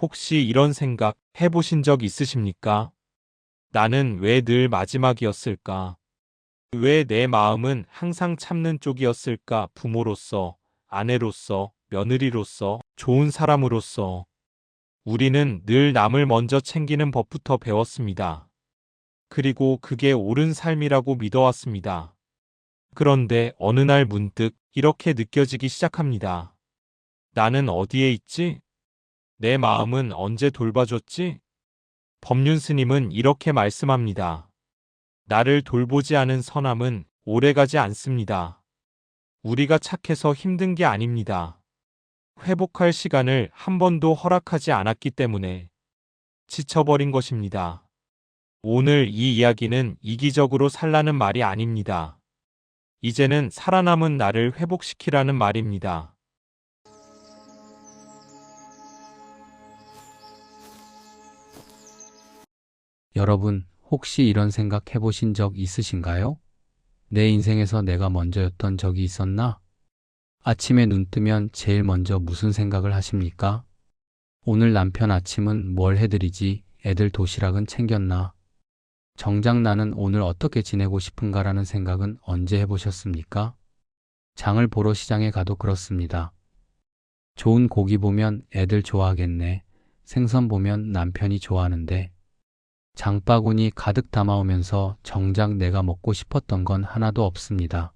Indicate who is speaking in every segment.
Speaker 1: 혹시 이런 생각 해보신 적 있으십니까? 나는 왜 늘 마지막이었을까? 왜 내 마음은 항상 참는 쪽이었을까? 부모로서, 아내로서, 며느리로서, 좋은 사람으로서. 우리는 늘 남을 먼저 챙기는 법부터 배웠습니다. 그리고 그게 옳은 삶이라고 믿어왔습니다. 그런데 어느 날 문득 이렇게 느껴지기 시작합니다. 나는 어디에 있지? 내 마음은 언제 돌봐줬지? 법륜 스님은 이렇게 말씀합니다. 나를 돌보지 않은 선함은 오래가지 않습니다. 우리가 착해서 힘든 게 아닙니다. 회복할 시간을 한 번도 허락하지 않았기 때문에 지쳐버린 것입니다. 오늘 이 이야기는 이기적으로 살라는 말이 아닙니다. 이제는 살아남은 나를 회복시키라는 말입니다.
Speaker 2: 여러분, 혹시 이런 생각 해보신 적 있으신가요? 내 인생에서 내가 먼저였던 적이 있었나? 아침에 눈 뜨면 제일 먼저 무슨 생각을 하십니까? 오늘 남편 아침은 뭘 해드리지? 애들 도시락은 챙겼나? 정작 나는 오늘 어떻게 지내고 싶은가라는 생각은 언제 해보셨습니까? 장을 보러 시장에 가도 그렇습니다. 좋은 고기 보면 애들 좋아하겠네. 생선 보면 남편이 좋아하는데. 장바구니 가득 담아오면서 정작 내가 먹고 싶었던 건 하나도 없습니다.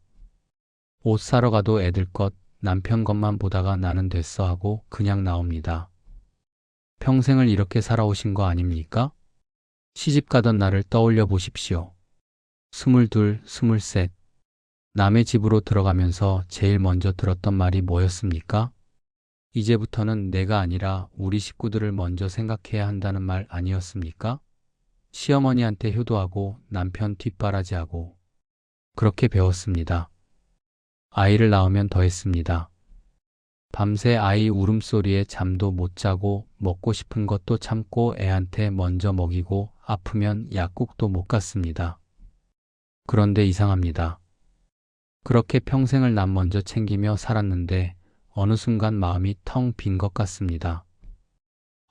Speaker 2: 옷 사러 가도 애들 것, 남편 것만 보다가 나는 됐어 하고 그냥 나옵니다. 평생을 이렇게 살아오신 거 아닙니까? 시집 가던 나를 떠올려 보십시오. 22, 23. 남의 집으로 들어가면서 제일 먼저 들었던 말이 뭐였습니까? 이제부터는 내가 아니라 우리 식구들을 먼저 생각해야 한다는 말 아니었습니까? 시어머니한테 효도하고 남편 뒷바라지하고 그렇게 배웠습니다. 아이를 낳으면 더 했습니다. 밤새 아이 울음소리에 잠도 못 자고 먹고 싶은 것도 참고 애한테 먼저 먹이고 아프면 약국도 못 갔습니다. 그런데 이상합니다. 그렇게 평생을 남 먼저 챙기며 살았는데 어느 순간 마음이 텅 빈 것 같습니다.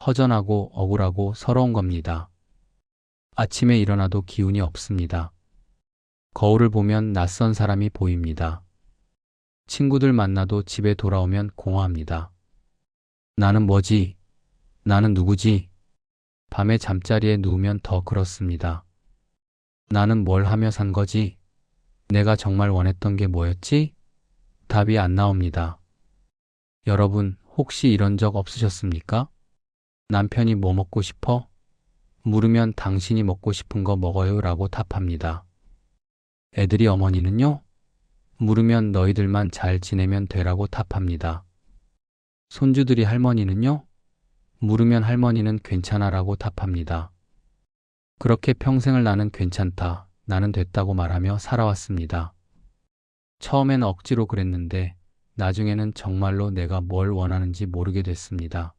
Speaker 2: 허전하고 억울하고 서러운 겁니다. 아침에 일어나도 기운이 없습니다. 거울을 보면 낯선 사람이 보입니다. 친구들 만나도 집에 돌아오면 공허합니다. 나는 뭐지? 나는 누구지? 밤에 잠자리에 누우면 더 그렇습니다. 나는 뭘 하며 산 거지? 내가 정말 원했던 게 뭐였지? 답이 안 나옵니다. 여러분, 혹시 이런 적 없으셨습니까? 남편이 뭐 먹고 싶어? 물으면 당신이 먹고 싶은 거 먹어요 라고 답합니다. 애들이 어머니는요? 물으면 너희들만 잘 지내면 되라고 답합니다. 손주들이 할머니는요? 물으면 할머니는 괜찮아 라고 답합니다. 그렇게 평생을 나는 괜찮다, 나는 됐다고 말하며 살아왔습니다. 처음엔 억지로 그랬는데 나중에는 정말로 내가 뭘 원하는지 모르게 됐습니다.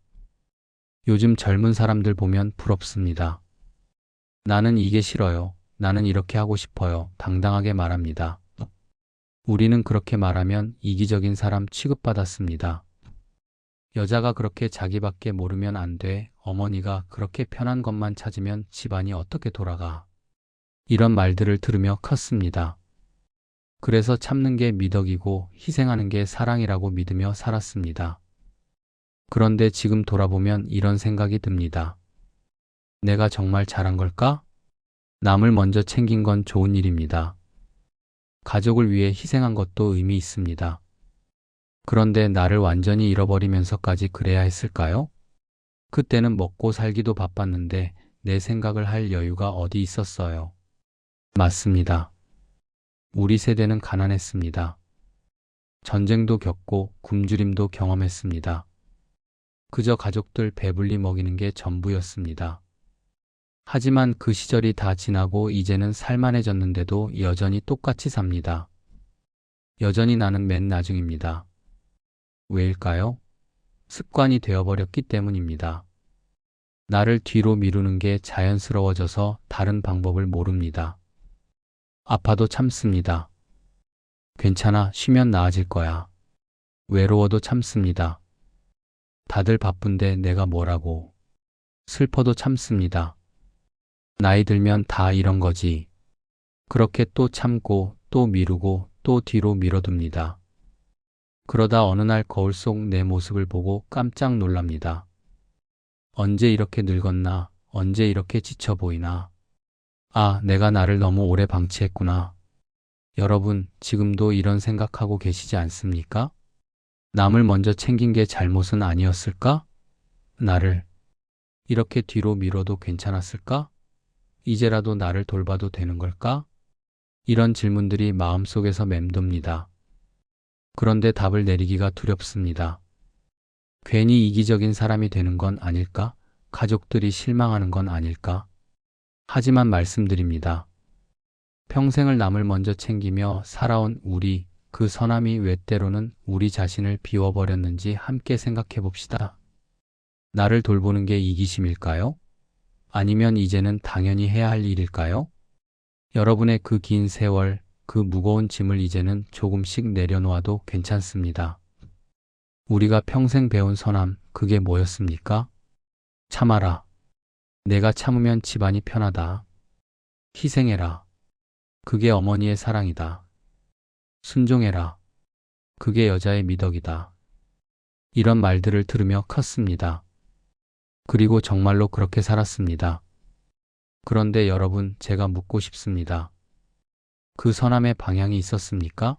Speaker 2: 요즘 젊은 사람들 보면 부럽습니다. 나는 이게 싫어요. 나는 이렇게 하고 싶어요. 당당하게 말합니다. 우리는 그렇게 말하면 이기적인 사람 취급받았습니다. 여자가 그렇게 자기밖에 모르면 안 돼. 어머니가 그렇게 편한 것만 찾으면 집안이 어떻게 돌아가. 이런 말들을 들으며 컸습니다. 그래서 참는 게 미덕이고 희생하는 게 사랑이라고 믿으며 살았습니다. 그런데 지금 돌아보면 이런 생각이 듭니다. 내가 정말 잘한 걸까? 남을 먼저 챙긴 건 좋은 일입니다. 가족을 위해 희생한 것도 의미 있습니다. 그런데 나를 완전히 잃어버리면서까지 그래야 했을까요? 그때는 먹고 살기도 바빴는데 내 생각을 할 여유가 어디 있었어요. 맞습니다. 우리 세대는 가난했습니다. 전쟁도 겪고 굶주림도 경험했습니다. 그저 가족들 배불리 먹이는 게 전부였습니다. 하지만 그 시절이 다 지나고 이제는 살만해졌는데도 여전히 똑같이 삽니다. 여전히 나는 맨 나중입니다. 왜일까요? 습관이 되어버렸기 때문입니다. 나를 뒤로 미루는 게 자연스러워져서 다른 방법을 모릅니다. 아파도 참습니다. 괜찮아, 쉬면 나아질 거야. 외로워도 참습니다. 다들 바쁜데 내가 뭐라고. 슬퍼도 참습니다. 나이 들면 다 이런 거지. 그렇게 또 참고 또 미루고 또 뒤로 미뤄둡니다. 그러다 어느 날 거울 속 내 모습을 보고 깜짝 놀랍니다. 언제 이렇게 늙었나? 언제 이렇게 지쳐 보이나? 아, 내가 나를 너무 오래 방치했구나. 여러분, 지금도 이런 생각하고 계시지 않습니까? 남을 먼저 챙긴 게 잘못은 아니었을까? 나를 이렇게 뒤로 미뤄도 괜찮았을까? 이제라도 나를 돌봐도 되는 걸까? 이런 질문들이 마음속에서 맴돕니다. 그런데 답을 내리기가 두렵습니다. 괜히 이기적인 사람이 되는 건 아닐까? 가족들이 실망하는 건 아닐까? 하지만 말씀드립니다. 평생을 남을 먼저 챙기며 살아온 우리, 그 선함이 왜 때로는 우리 자신을 비워버렸는지 함께 생각해 봅시다. 나를 돌보는 게 이기심일까요? 아니면 이제는 당연히 해야 할 일일까요? 여러분의 그 긴 세월, 그 무거운 짐을 이제는 조금씩 내려놓아도 괜찮습니다. 우리가 평생 배운 선함, 그게 뭐였습니까? 참아라. 내가 참으면 집안이 편하다. 희생해라. 그게 어머니의 사랑이다. 순종해라. 그게 여자의 미덕이다. 이런 말들을 들으며 컸습니다. 그리고 정말로 그렇게 살았습니다. 그런데 여러분, 제가 묻고 싶습니다. 그 선함의 방향이 있었습니까?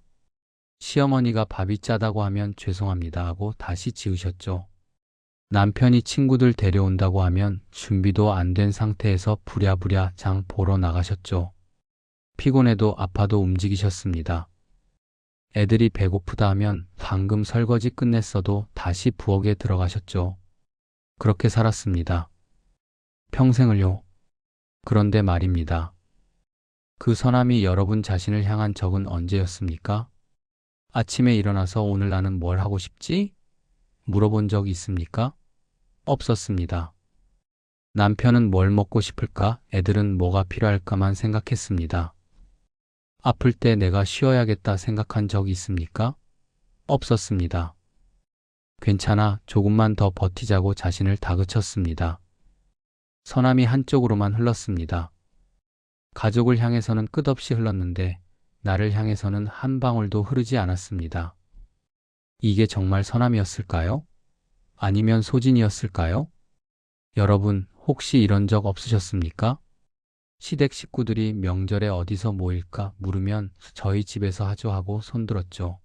Speaker 2: 시어머니가 밥이 짜다고 하면 죄송합니다 하고 다시 지으셨죠. 남편이 친구들 데려온다고 하면 준비도 안 된 상태에서 부랴부랴 장 보러 나가셨죠. 피곤해도 아파도 움직이셨습니다. 애들이 배고프다 하면 방금 설거지 끝냈어도 다시 부엌에 들어가셨죠. 그렇게 살았습니다. 평생을요. 그런데 말입니다. 그 선함이 여러분 자신을 향한 적은 언제였습니까? 아침에 일어나서 오늘 나는 뭘 하고 싶지? 물어본 적 있습니까? 없었습니다. 남편은 뭘 먹고 싶을까? 애들은 뭐가 필요할까만 생각했습니다. 아플 때 내가 쉬어야겠다 생각한 적 있습니까? 없었습니다. 괜찮아, 조금만 더 버티자고 자신을 다그쳤습니다. 선함이 한쪽으로만 흘렀습니다. 가족을 향해서는 끝없이 흘렀는데 나를 향해서는 한 방울도 흐르지 않았습니다. 이게 정말 선함이었을까요? 아니면 소진이었을까요? 여러분, 혹시 이런 적 없으셨습니까? 시댁 식구들이 명절에 어디서 모일까 물으면 저희 집에서 하죠 하고 손들었죠.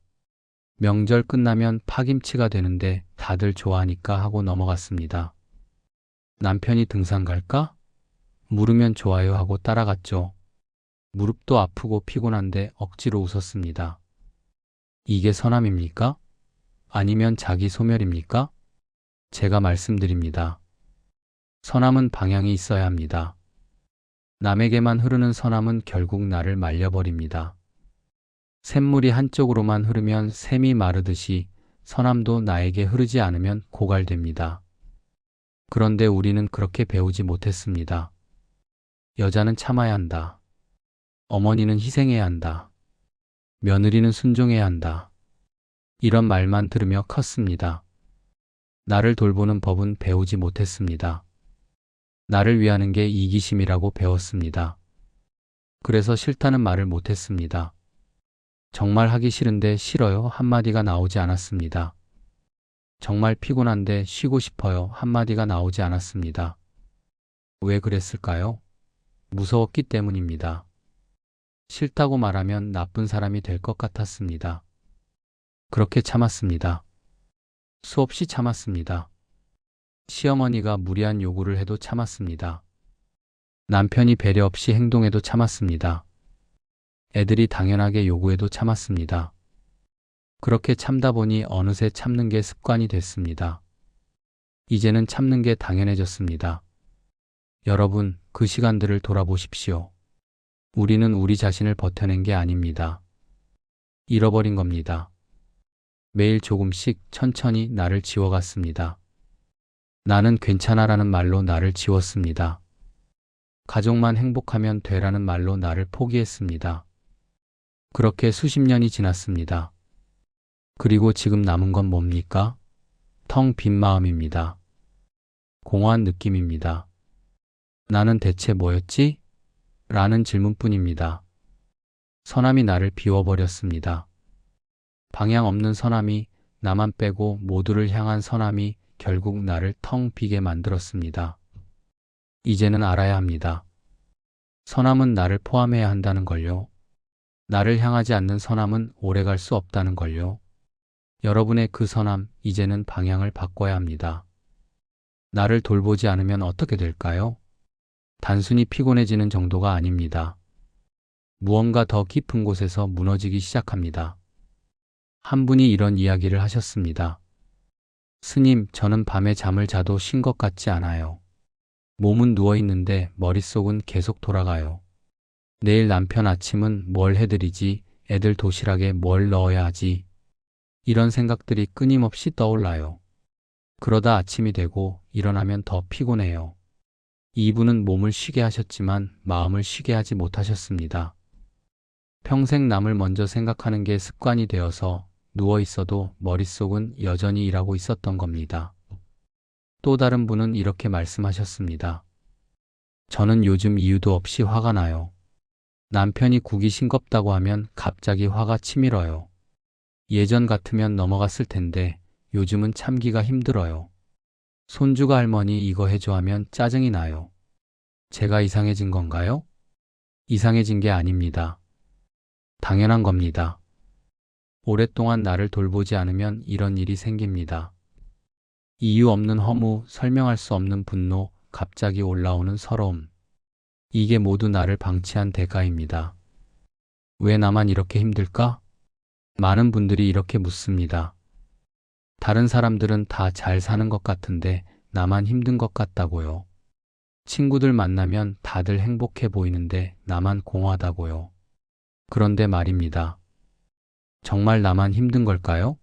Speaker 2: 명절 끝나면 파김치가 되는데 다들 좋아하니까 하고 넘어갔습니다. 남편이 등산 갈까? 물으면 좋아요 하고 따라갔죠. 무릎도 아프고 피곤한데 억지로 웃었습니다. 이게 선함입니까? 아니면 자기 소멸입니까? 제가 말씀드립니다. 선함은 방향이 있어야 합니다. 남에게만 흐르는 선함은 결국 나를 말려버립니다. 샘물이 한쪽으로만 흐르면 샘이 마르듯이 선함도 나에게 흐르지 않으면 고갈됩니다. 그런데 우리는 그렇게 배우지 못했습니다. 여자는 참아야 한다. 어머니는 희생해야 한다. 며느리는 순종해야 한다. 이런 말만 들으며 컸습니다. 나를 돌보는 법은 배우지 못했습니다. 나를 위하는 게 이기심이라고 배웠습니다. 그래서 싫다는 말을 못했습니다. 정말 하기 싫은데 싫어요 한마디가 나오지 않았습니다. 정말 피곤한데 쉬고 싶어요 한마디가 나오지 않았습니다. 왜 그랬을까요? 무서웠기 때문입니다. 싫다고 말하면 나쁜 사람이 될 것 같았습니다. 그렇게 참았습니다. 수없이 참았습니다. 시어머니가 무리한 요구를 해도 참았습니다. 남편이 배려 없이 행동해도 참았습니다. 애들이 당연하게 요구해도 참았습니다. 그렇게 참다 보니 어느새 참는 게 습관이 됐습니다. 이제는 참는 게 당연해졌습니다. 여러분, 그 시간들을 돌아보십시오. 우리는 우리 자신을 버텨낸 게 아닙니다. 잃어버린 겁니다. 매일 조금씩 천천히 나를 지워갔습니다. 나는 괜찮아라는 말로 나를 지웠습니다. 가족만 행복하면 되라는 말로 나를 포기했습니다. 그렇게 수십 년이 지났습니다. 그리고 지금 남은 건 뭡니까? 텅 빈 마음입니다. 공허한 느낌입니다. 나는 대체 뭐였지? 라는 질문뿐입니다. 서남이 나를 비워버렸습니다. 방향 없는 서남이, 나만 빼고 모두를 향한 서남이 결국 나를 텅 비게 만들었습니다. 이제는 알아야 합니다. 서남은 나를 포함해야 한다는 걸요. 나를 향하지 않는 서남은 오래갈 수 없다는 걸요. 여러분의 그 서남, 이제는 방향을 바꿔야 합니다. 나를 돌보지 않으면 어떻게 될까요? 단순히 피곤해지는 정도가 아닙니다. 무언가 더 깊은 곳에서 무너지기 시작합니다. 한 분이 이런 이야기를 하셨습니다. 스님, 저는 밤에 잠을 자도 쉰 것 같지 않아요. 몸은 누워있는데 머릿속은 계속 돌아가요. 내일 남편 아침은 뭘 해드리지, 애들 도시락에 뭘 넣어야 하지. 이런 생각들이 끊임없이 떠올라요. 그러다 아침이 되고 일어나면 더 피곤해요. 이분은 몸을 쉬게 하셨지만 마음을 쉬게 하지 못하셨습니다. 평생 남을 먼저 생각하는 게 습관이 되어서 누워 있어도 머릿속은 여전히 일하고 있었던 겁니다. 또 다른 분은 이렇게 말씀하셨습니다. 저는 요즘 이유도 없이 화가 나요. 남편이 국이 싱겁다고 하면 갑자기 화가 치밀어요. 예전 같으면 넘어갔을 텐데 요즘은 참기가 힘들어요. 손주가 할머니 이거 해줘 하면 짜증이 나요. 제가 이상해진 건가요? 이상해진 게 아닙니다. 당연한 겁니다. 오랫동안 나를 돌보지 않으면 이런 일이 생깁니다. 이유 없는 허무, 설명할 수 없는 분노, 갑자기 올라오는 서러움. 이게 모두 나를 방치한 대가입니다. 왜 나만 이렇게 힘들까? 많은 분들이 이렇게 묻습니다. 다른 사람들은 다 잘 사는 것 같은데 나만 힘든 것 같다고요. 친구들 만나면 다들 행복해 보이는데 나만 공허하다고요. 그런데 말입니다. 정말 나만 힘든 걸까요?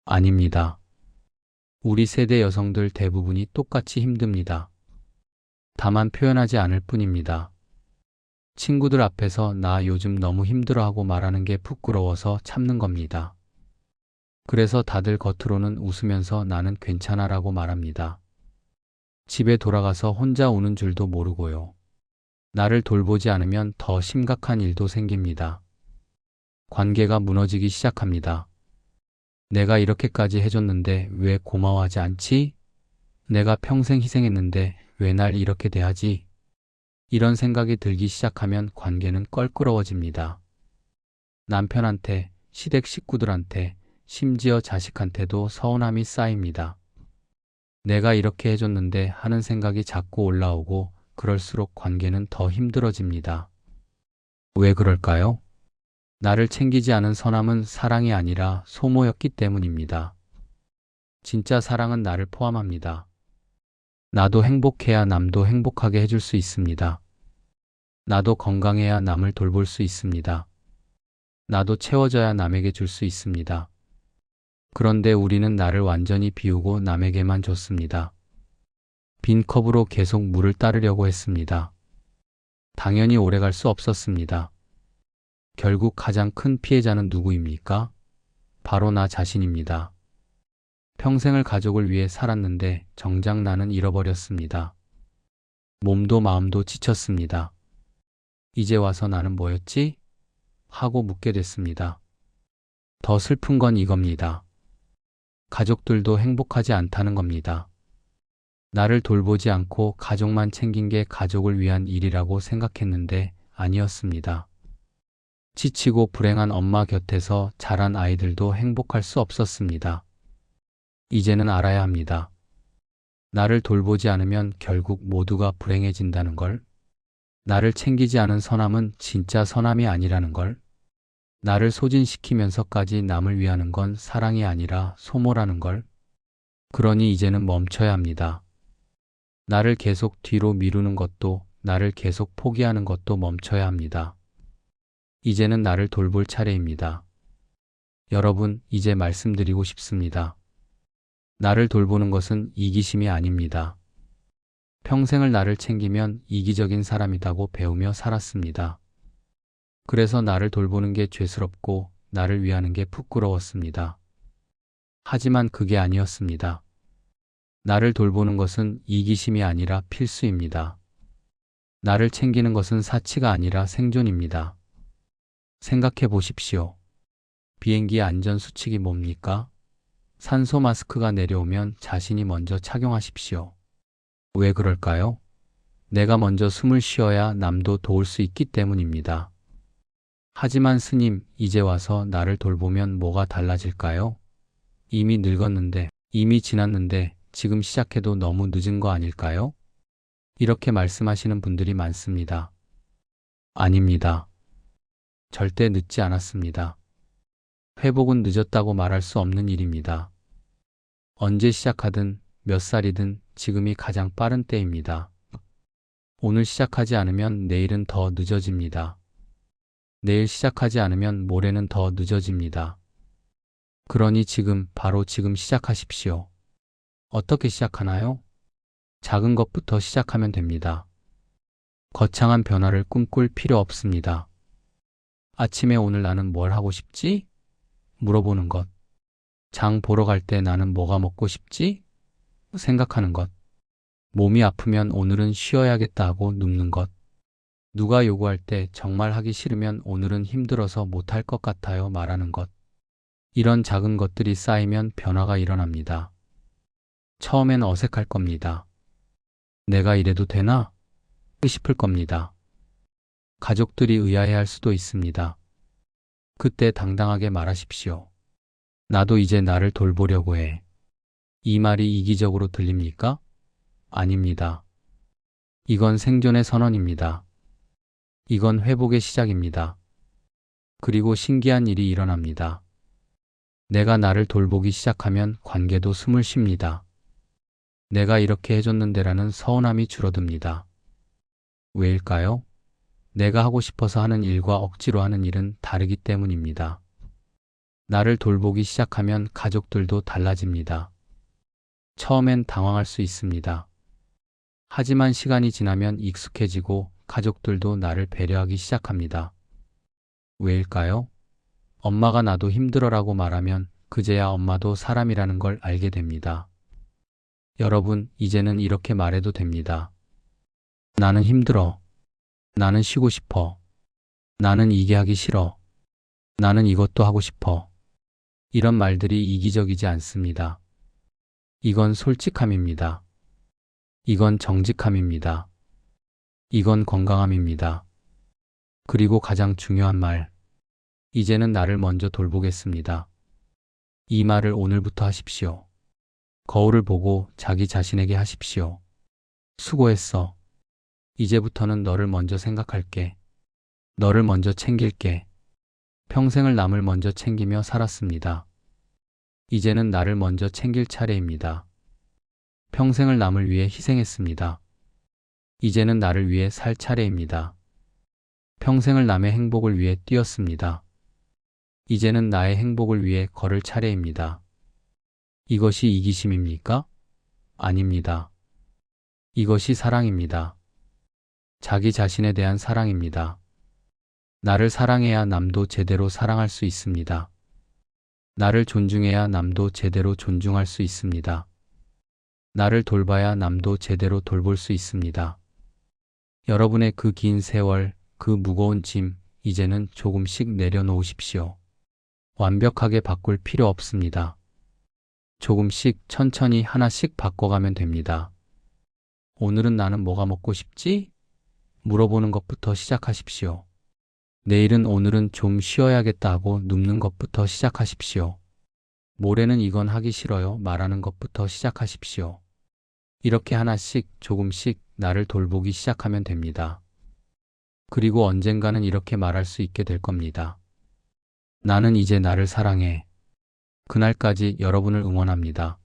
Speaker 2: 아닙니다. 우리 세대 여성들 대부분이 똑같이 힘듭니다. 다만 표현하지 않을 뿐입니다. 친구들 앞에서 나 요즘 너무 힘들어하고 말하는 게 부끄러워서 참는 겁니다. 그래서 다들 겉으로는 웃으면서 나는 괜찮아라고 말합니다. 집에 돌아가서 혼자 우는 줄도 모르고요. 나를 돌보지 않으면 더 심각한 일도 생깁니다. 관계가 무너지기 시작합니다. 내가 이렇게까지 해줬는데 왜 고마워하지 않지? 내가 평생 희생했는데 왜 날 이렇게 대하지? 이런 생각이 들기 시작하면 관계는 껄끄러워집니다. 남편한테, 시댁 식구들한테, 심지어 자식한테도 서운함이 쌓입니다. 내가 이렇게 해줬는데 하는 생각이 자꾸 올라오고 그럴수록 관계는 더 힘들어집니다. 왜 그럴까요? 나를 챙기지 않은 서남은 사랑이 아니라 소모였기 때문입니다. 진짜 사랑은 나를 포함합니다. 나도 행복해야 남도 행복하게 해줄 수 있습니다. 나도 건강해야 남을 돌볼 수 있습니다. 나도 채워져야 남에게 줄 수 있습니다. 그런데 우리는 나를 완전히 비우고 남에게만 줬습니다. 빈 컵으로 계속 물을 따르려고 했습니다. 당연히 오래갈 수 없었습니다. 결국 가장 큰 피해자는 누구입니까? 바로 나 자신입니다. 평생을 가족을 위해 살았는데 정작 나는 잃어버렸습니다. 몸도 마음도 지쳤습니다. 이제 와서 나는 뭐였지? 하고 묻게 됐습니다. 더 슬픈 건 이겁니다. 가족들도 행복하지 않다는 겁니다. 나를 돌보지 않고 가족만 챙긴 게 가족을 위한 일이라고 생각했는데 아니었습니다. 지치고 불행한 엄마 곁에서 자란 아이들도 행복할 수 없었습니다. 이제는 알아야 합니다. 나를 돌보지 않으면 결국 모두가 불행해진다는 걸. 나를 챙기지 않은 서남은 진짜 서남이 아니라는 걸. 나를 소진시키면서까지 남을 위하는 건 사랑이 아니라 소모라는 걸. 그러니 이제는 멈춰야 합니다. 나를 계속 뒤로 미루는 것도, 나를 계속 포기하는 것도 멈춰야 합니다. 이제는 나를 돌볼 차례입니다. 여러분, 이제 말씀드리고 싶습니다. 나를 돌보는 것은 이기심이 아닙니다. 평생을 나를 챙기면 이기적인 사람이라고 배우며 살았습니다. 그래서 나를 돌보는 게 죄스럽고 나를 위하는 게 부끄러웠습니다. 하지만 그게 아니었습니다. 나를 돌보는 것은 이기심이 아니라 필수입니다. 나를 챙기는 것은 사치가 아니라 생존입니다. 생각해 보십시오. 비행기 안전수칙이 뭡니까? 산소 마스크가 내려오면 자신이 먼저 착용하십시오. 왜 그럴까요? 내가 먼저 숨을 쉬어야 남도 도울 수 있기 때문입니다. 하지만 스님, 이제 와서 나를 돌보면 뭐가 달라질까요? 이미 늙었는데, 이미 지났는데, 지금 시작해도 너무 늦은 거 아닐까요? 이렇게 말씀하시는 분들이 많습니다. 아닙니다. 절대 늦지 않았습니다. 회복은 늦었다고 말할 수 없는 일입니다. 언제 시작하든 몇 살이든 지금이 가장 빠른 때입니다. 오늘 시작하지 않으면 내일은 더 늦어집니다. 내일 시작하지 않으면 모레는 더 늦어집니다. 그러니 지금, 바로 지금 시작하십시오. 어떻게 시작하나요? 작은 것부터 시작하면 됩니다. 거창한 변화를 꿈꿀 필요 없습니다. 아침에 오늘 나는 뭘 하고 싶지? 물어보는 것. 장 보러 갈 때 나는 뭐가 먹고 싶지? 생각하는 것. 몸이 아프면 오늘은 쉬어야겠다 하고 눕는 것. 누가 요구할 때 정말 하기 싫으면 오늘은 힘들어서 못할 것 같아요 말하는 것. 이런 작은 것들이 쌓이면 변화가 일어납니다. 처음엔 어색할 겁니다. 내가 이래도 되나? 싶을 겁니다. 가족들이 의아해할 수도 있습니다. 그때 당당하게 말하십시오. 나도 이제 나를 돌보려고 해. 이 말이 이기적으로 들립니까? 아닙니다. 이건 생존의 선언입니다. 이건 회복의 시작입니다. 그리고 신기한 일이 일어납니다. 내가 나를 돌보기 시작하면 관계도 숨을 쉽니다. 내가 이렇게 해줬는데라는 서운함이 줄어듭니다. 왜일까요? 내가 하고 싶어서 하는 일과 억지로 하는 일은 다르기 때문입니다. 나를 돌보기 시작하면 가족들도 달라집니다. 처음엔 당황할 수 있습니다. 하지만 시간이 지나면 익숙해지고 가족들도 나를 배려하기 시작합니다. 왜일까요? 엄마가 나도 힘들어라고 말하면 그제야 엄마도 사람이라는 걸 알게 됩니다. 여러분, 이제는 이렇게 말해도 됩니다. 나는 힘들어. 나는 쉬고 싶어. 나는 이게 하기 싫어. 나는 이것도 하고 싶어. 이런 말들이 이기적이지 않습니다. 이건 솔직함입니다. 이건 정직함입니다. 이건 건강함입니다. 그리고 가장 중요한 말. 이제는 나를 먼저 돌보겠습니다. 이 말을 오늘부터 하십시오. 거울을 보고 자기 자신에게 하십시오. 수고했어. 이제부터는 너를 먼저 생각할게. 너를 먼저 챙길게. 평생을 남을 먼저 챙기며 살았습니다. 이제는 나를 먼저 챙길 차례입니다. 평생을 남을 위해 희생했습니다. 이제는 나를 위해 살 차례입니다. 평생을 남의 행복을 위해 뛰었습니다. 이제는 나의 행복을 위해 걸을 차례입니다. 이것이 이기심입니까? 아닙니다. 이것이 사랑입니다. 자기 자신에 대한 사랑입니다. 나를 사랑해야 남도 제대로 사랑할 수 있습니다. 나를 존중해야 남도 제대로 존중할 수 있습니다. 나를 돌봐야 남도 제대로 돌볼 수 있습니다. 여러분의 그 긴 세월, 그 무거운 짐, 이제는 조금씩 내려놓으십시오. 완벽하게 바꿀 필요 없습니다. 조금씩 천천히 하나씩 바꿔가면 됩니다. 오늘은 나는 뭐가 먹고 싶지? 물어보는 것부터 시작하십시오. 내일은 오늘은 좀 쉬어야겠다 하고 눕는 것부터 시작하십시오. 모레는 이건 하기 싫어요 말하는 것부터 시작하십시오. 이렇게 하나씩 조금씩 나를 돌보기 시작하면 됩니다. 그리고 언젠가는 이렇게 말할 수 있게 될 겁니다. 나는 이제 나를 사랑해. 그날까지 여러분을 응원합니다.